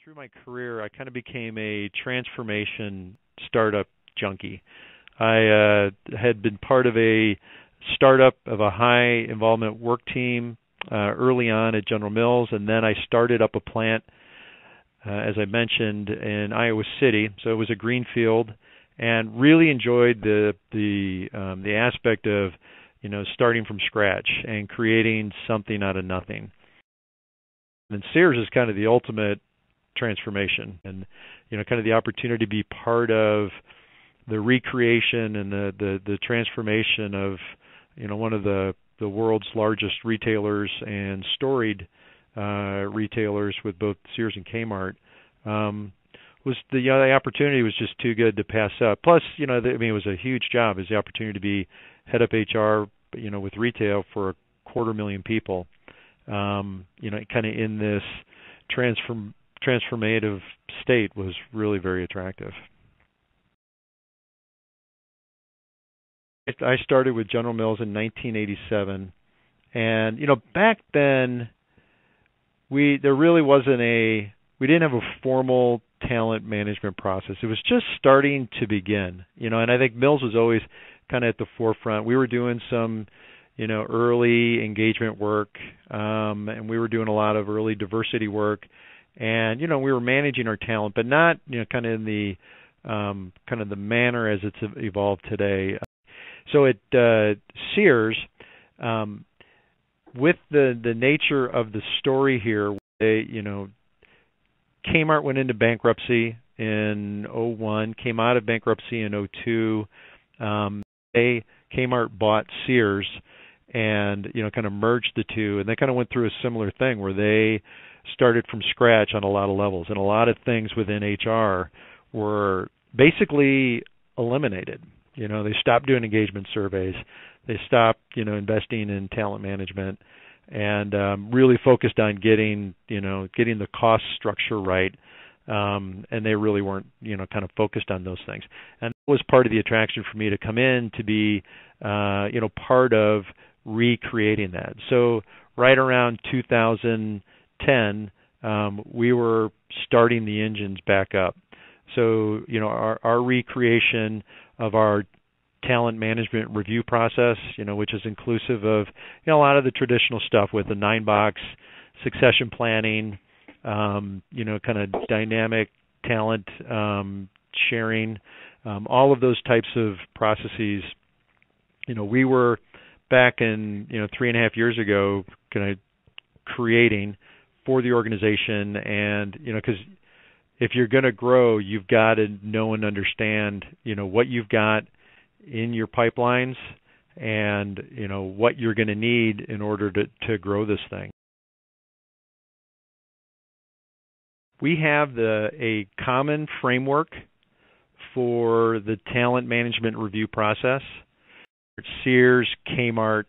through my career, I kind of became a transformation startup junkie. I had been part of a startup of a high involvement work team early on at General Mills, and then I started up a plant, as I mentioned, in Iowa City. So it was a greenfield, and really enjoyed the aspect of starting from scratch and creating something out of nothing. And Sears is kind of the ultimate transformation, and kind of the opportunity to be part of the recreation and the transformation of one of the world's largest retailers and storied retailers with both Sears and Kmart. Was the opportunity was just too good to pass up. Plus, it was a huge job. It was the opportunity to be head up HR, with retail for 250,000 people. Kind of in this transformative state was really very attractive. I started with General Mills in 1987, and back then we didn't have a formal talent management process. It was just starting to begin, and I think Mills was always kind of at the forefront. We were doing some early engagement work, and we were doing a lot of early diversity work, and we were managing our talent, but not kind of in the kind of the manner as it's evolved today. So at Sears, with the nature of the story here, Kmart went into bankruptcy in '01, came out of bankruptcy in '02. Kmart bought Sears and kind of merged the two, and they kind of went through a similar thing where they started from scratch on a lot of levels, and a lot of things within HR were basically eliminated. They stopped doing engagement surveys, they stopped investing in talent management, and really focused on getting the cost structure right. And they really weren't kind of focused on those things. And that was part of the attraction for me to come in to be part of recreating that. So right around 2010, we were starting the engines back up. So our recreation of our talent management review process, which is inclusive of a lot of the traditional stuff with the 9-box succession planning, kind of dynamic talent sharing, all of those types of processes. We were back in 3.5 years ago kind of creating for the organization, and because if you're going to grow, you've got to know and understand what you've got in your pipelines and what you're going to need in order to grow this thing. We have a common framework for the talent management review process. Sears, Kmart,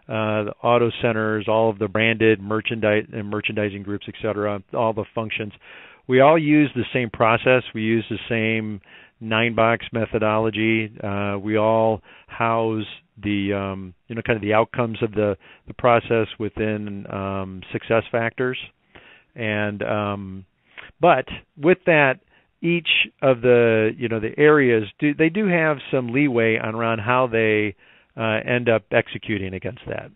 the auto centers, all of the branded merchandising groups, etc., all the functions. We all use the same process. We use the same 9-box methodology. We all house the kind of the outcomes of the process within success factors, and but with that, each of the the areas they do have some leeway around how they end up executing against that,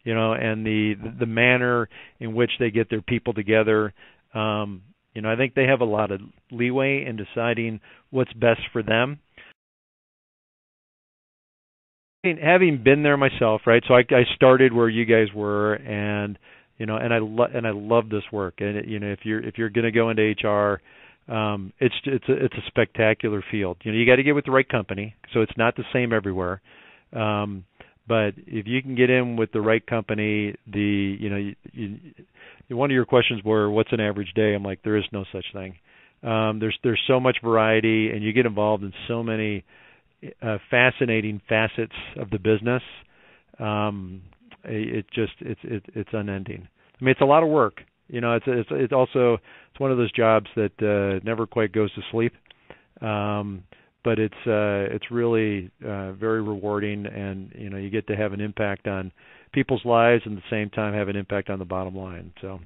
and the manner in which they get their people together. I think they have a lot of leeway in deciding what's best for them. Having been there myself, right? So I started where you guys were, and and I love this work. And if you're going to go into HR, it's a spectacular field. You got to get with the right company, so it's not the same everywhere. But if you can get in with the right company, one of your questions were, what's an average day? I'm like, there is no such thing. There's so much variety, and you get involved in so many fascinating facets of the business. It's unending. I mean, it's a lot of work. It's one of those jobs that never quite goes to sleep. But it's really very rewarding, and you get to have an impact on people's lives and at the same time have an impact on the bottom line. So